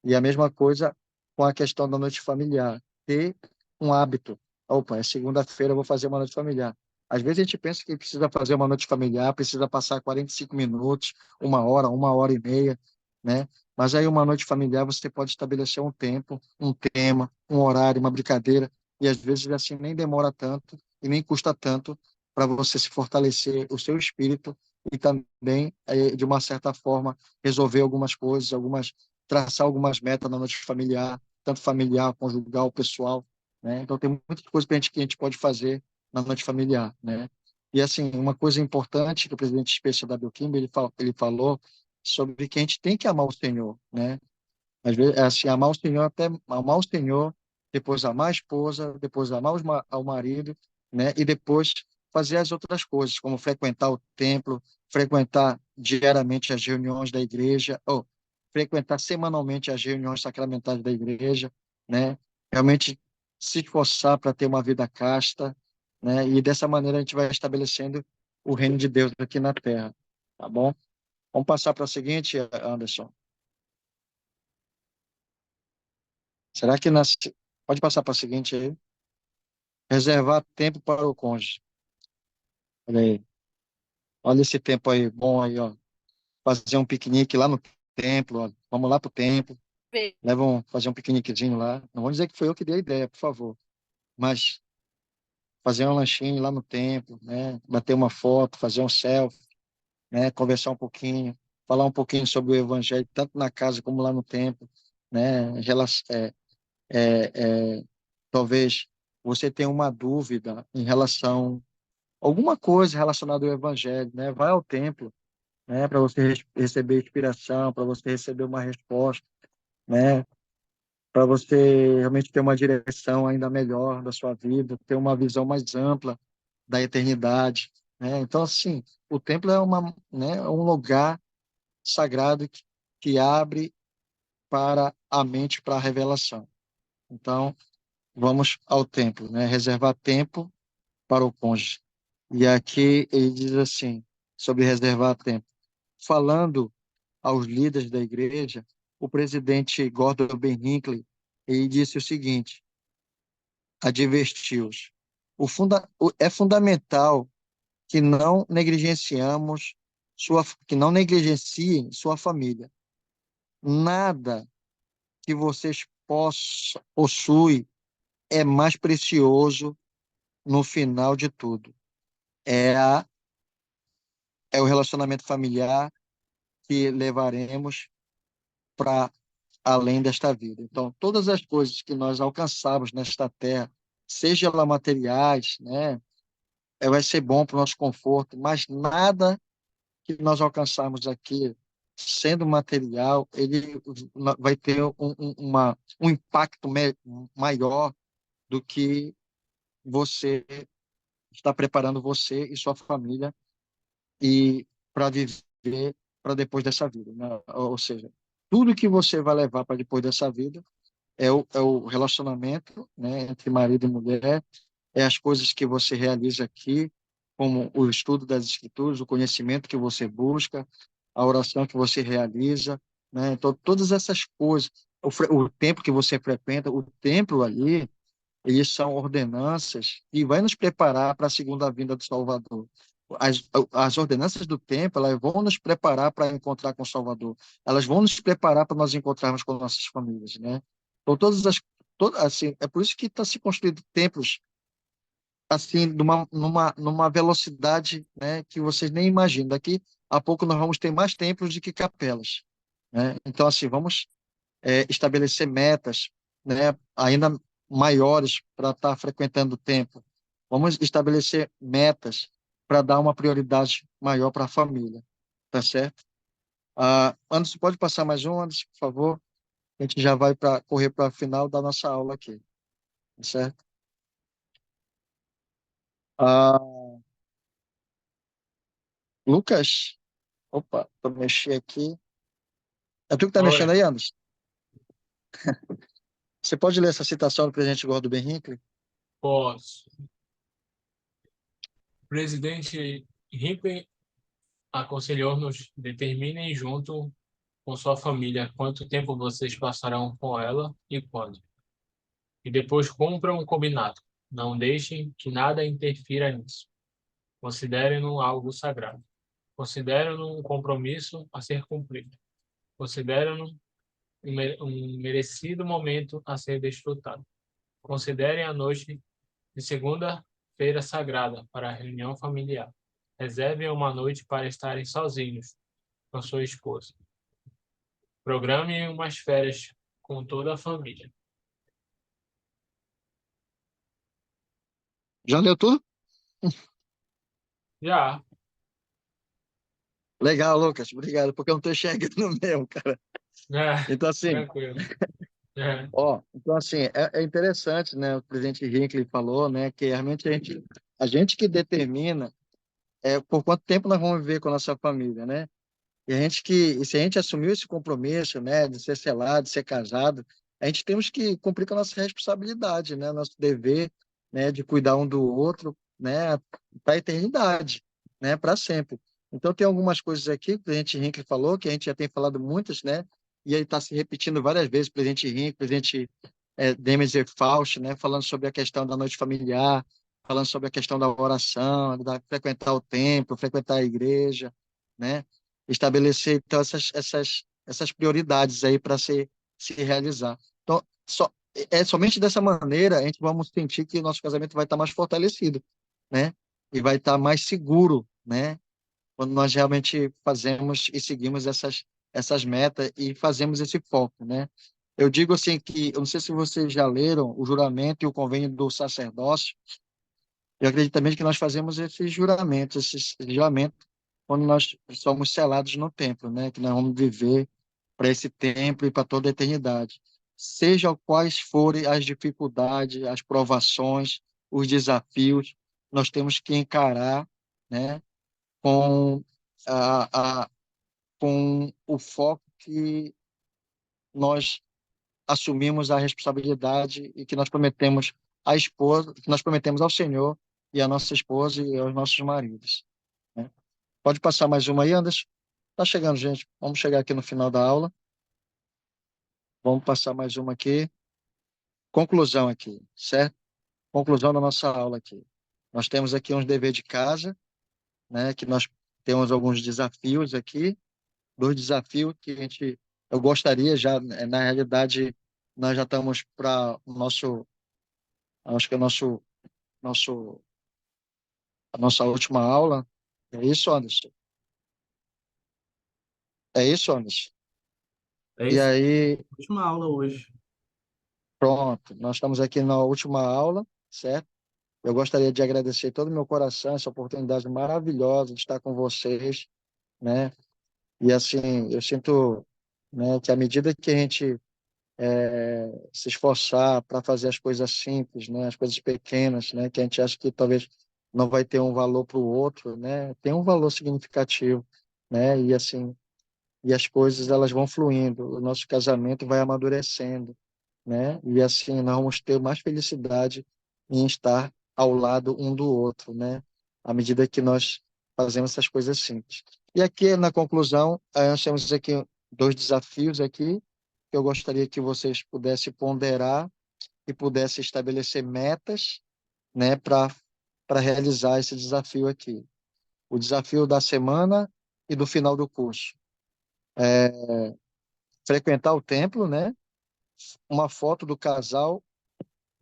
E a mesma coisa com a questão da noite familiar. Ter um hábito. Opa, é segunda-feira, eu vou fazer uma noite familiar. Às vezes a gente pensa que precisa fazer uma noite familiar, precisa passar 45 minutos, uma hora e meia, né? Mas aí uma noite familiar você pode estabelecer um tempo, um tema, um horário, uma brincadeira, e às vezes assim nem demora tanto e nem custa tanto para você se fortalecer o seu espírito e também, de uma certa forma, resolver algumas coisas, traçar algumas metas na noite familiar, tanto familiar, conjugal, pessoal, né? Então, tem muitas coisas que a gente pode fazer na noite familiar, né? E, assim, uma coisa importante que o presidente especial da Bioquímica, ele falou sobre que a gente tem que amar o Senhor, né? Às vezes, é assim, amar o Senhor, até amar o Senhor, depois amar a esposa, depois amar ao marido, né? E depois fazer as outras coisas, como frequentar o templo, frequentar diariamente as reuniões da igreja, ou frequentar semanalmente as reuniões sacramentais da igreja, né? Realmente se esforçar para ter uma vida casta, né? E dessa maneira a gente vai estabelecendo o reino de Deus aqui na Terra, tá bom? Vamos passar para o seguinte, Anderson. Será que pode passar para a seguinte aí? Reservar tempo para o cônjuge. Olha aí. Olha esse tempo aí, bom aí, ó. Fazer um piquenique lá no templo, ó. Vamos lá pro templo. Fazer um piqueniquezinho lá. Não vou dizer que foi eu que dei a ideia, por favor. Mas fazer um lanchinho lá no templo, né? Bater uma foto, fazer um selfie, né? Conversar um pouquinho, falar um pouquinho sobre o evangelho, tanto na casa como lá no templo, né? Talvez você tenha uma dúvida em relação alguma coisa relacionada ao evangelho, né? Vai ao templo, né? Para você receber inspiração, para você receber uma resposta, né? Para você realmente ter uma direção ainda melhor da sua vida, ter uma visão mais ampla da eternidade, né? Então, assim, o templo é né, um lugar sagrado que abre para a mente, para a revelação. Então, vamos ao templo, né? Reservar tempo para o cônjuge. E aqui ele diz assim, sobre reservar tempo. Falando aos líderes da igreja, o presidente Gordon Ben Hinckley, ele disse o seguinte, advertiu-os. É fundamental que não negligenciamos que não negligenciem sua família. Nada que vocês possuem é mais precioso no final de tudo. É, é o relacionamento familiar que levaremos para além desta vida. Então, todas as coisas que nós alcançarmos nesta terra, seja lá materiais, né, vai ser bom para o nosso conforto, mas nada que nós alcançarmos aqui, sendo material, ele vai ter um impacto maior do que você está preparando você e sua família e para viver para depois dessa vida, né? Ou seja, tudo que você vai levar para depois dessa vida é o relacionamento, né, entre marido e mulher, é as coisas que você realiza aqui, como o estudo das escrituras, o conhecimento que você busca, a oração que você realiza, né? Então, todas essas coisas, o tempo que você frequenta, o templo ali, eles são ordenanças que vai nos preparar para a segunda vinda do Salvador. As ordenanças do templo, elas vão nos preparar para encontrar com o Salvador. Elas vão nos preparar para nós encontrarmos com nossas famílias, né? Então, assim, é por isso que está se construindo templos assim, numa velocidade, né, que vocês nem imaginam. Daqui a pouco nós vamos ter mais templos do que capelas, né? Então, assim, vamos estabelecer metas, né, ainda maiores para estar frequentando o templo. Vamos estabelecer metas para dar uma prioridade maior para a família, tá certo? Anderson, pode passar mais um, Anderson, por favor? A gente já vai correr para o final da nossa aula aqui, tá certo? Ah, Lucas, opa, vou mexer aqui. É tu que tá Oi, mexendo aí, Anderson? Você pode ler essa citação do presidente Gordon Ben Hinckley? posso. O presidente Hinckley aconselhou-nos: determinem junto com sua família quanto tempo vocês passarão com ela e quando. E depois cumpram um combinado. Não deixem que nada interfira nisso. Considerem-no algo sagrado. Considerem-no um compromisso a ser cumprido. Considerem-no um merecido momento a ser desfrutado. Considerem a noite de segunda-feira sagrada para a reunião familiar. Reservem uma noite para estarem sozinhos com sua esposa. Programem umas férias com toda a família. Já leu tudo? Já, Legal, Lucas. Obrigado, porque eu não estou enxergando mesmo, cara. Então, assim, tranquilo. É, então, assim, é interessante, né? O presidente Hinckley falou, né, que realmente a gente que determina por quanto tempo nós vamos viver com a nossa família, né? E se a gente assumiu esse compromisso, né, de ser selado, de ser casado, a gente temos que cumprir com a nossa responsabilidade, né, nosso dever, né, de cuidar um do outro, né, para a eternidade, né, para sempre. Então tem algumas coisas aqui que o presidente Hinckley falou, que a gente já tem falado muitas, né, e ele está se repetindo várias vezes, o presidente Hinckley, o presidente Demeser Faust, né, falando sobre a questão da noite familiar, falando sobre a questão da oração, da frequentar o templo, frequentar a igreja, né, estabelecer então essas prioridades aí para se realizar. Então, somente dessa maneira a gente vamos sentir que o nosso casamento vai estar mais fortalecido, né? E vai estar mais seguro, né? Quando nós realmente fazemos e seguimos essas metas e fazemos esse foco, né? Eu digo assim que, eu não sei se vocês já leram o juramento e o convênio do sacerdócio. Eu acredito também que nós fazemos esse juramento, quando nós somos selados no templo, né? Que nós vamos viver para esse templo e para toda a eternidade. Seja quais forem as dificuldades, as provações, os desafios, nós temos que encarar, né? Com, a, com o foco que nós assumimos a responsabilidade e que nós prometemos à esposa, que nós prometemos ao Senhor e à nossa esposa e aos nossos maridos, né? Pode passar mais uma aí, Anderson? Tá chegando, gente. Vamos chegar aqui no final da aula. Vamos passar mais uma aqui. Conclusão aqui, certo? Conclusão da nossa aula aqui. Nós temos aqui uns deveres de casa, né? Que nós temos alguns desafios aqui. Dois desafios que eu gostaria já, na realidade, nós já estamos para o nosso, acho que é o nosso, a nossa última aula. É isso, Anderson? É isso, Anderson? É E isso, aí, última aula hoje. pronto, nós estamos aqui na última aula, certo? Eu gostaria de agradecer todo o meu coração essa oportunidade maravilhosa de estar com vocês, né? E assim, eu sinto, né, que à medida que a gente se esforçar para fazer as coisas simples, né, as coisas pequenas, né, que a gente acha que talvez não vai ter um valor para o outro, né, tem um valor significativo, né, e assim, e as coisas elas vão fluindo, o nosso casamento vai amadurecendo, né, e assim nós vamos ter mais felicidade em estar ao lado um do outro, né, à medida que nós fazemos essas coisas simples. E aqui na conclusão, nós temos aqui dois desafios aqui que eu gostaria que vocês pudessem ponderar e pudessem estabelecer metas, né, para realizar esse desafio aqui. O desafio da semana e do final do curso. Frequentar o templo, né? Uma foto do casal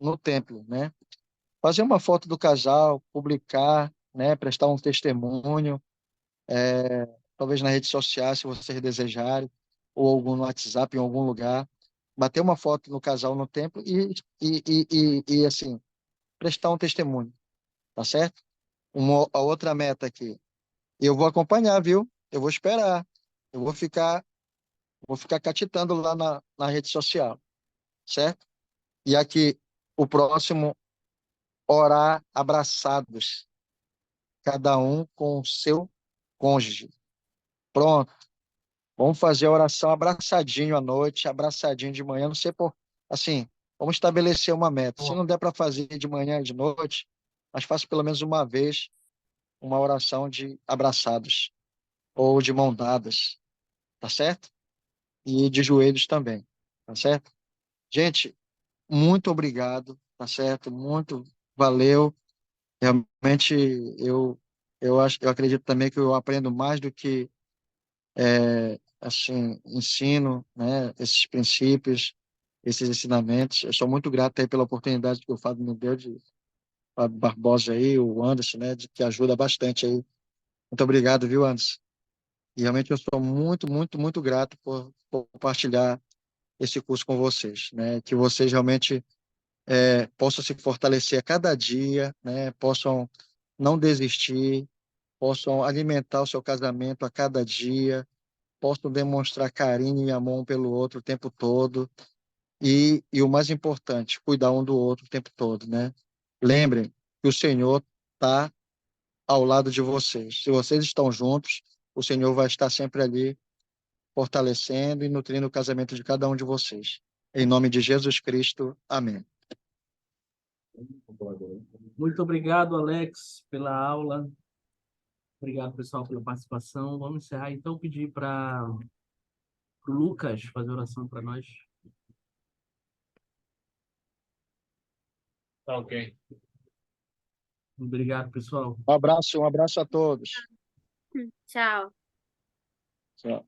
no templo, né? Fazer uma foto do casal, publicar, né? Prestar um testemunho, talvez na rede social, se vocês desejarem, ou algum no WhatsApp, em algum lugar. Bater uma foto no casal no templo e assim, prestar um testemunho, tá certo? A outra meta aqui. Eu vou acompanhar, viu? Eu vou esperar. Eu vou ficar catitando lá na rede social, certo? E aqui, o próximo, orar abraçados, cada um com o seu cônjuge. Pronto. Vamos fazer a oração abraçadinho à noite, abraçadinho de manhã, não sei por. Assim, vamos estabelecer uma meta. Se não der para fazer de manhã e de noite, mas faça pelo menos uma vez uma oração de abraçados ou de mão dadas, tá certo? E de joelhos também, tá certo? Gente, muito obrigado, tá certo? Muito valeu. Realmente eu acredito também que eu aprendo mais do que assim ensino, né? Esses princípios, esses ensinamentos. Eu sou muito grato aí pela oportunidade que o Fábio me deu de Fábio Barbosa aí, o Anderson, né? Que ajuda bastante aí. Muito obrigado, viu, Anderson? E realmente eu sou muito, muito, muito grato por compartilhar esse curso com vocês, né? Que vocês realmente possam se fortalecer a cada dia, né? Possam não desistir, possam alimentar o seu casamento a cada dia, possam demonstrar carinho e amor um pelo outro o tempo todo e o mais importante, cuidar um do outro o tempo todo, né? Lembrem que o Senhor está ao lado de vocês. Se vocês estão juntos, o Senhor vai estar sempre ali fortalecendo e nutrindo o casamento de cada um de vocês. Em nome de Jesus Cristo, amém. Muito obrigado, Alex, pela aula. Obrigado, pessoal, pela participação. Vamos encerrar, então, pedir para o Lucas fazer oração para nós. Tá ok. Obrigado, pessoal. Um abraço a todos. Tchau. Tchau.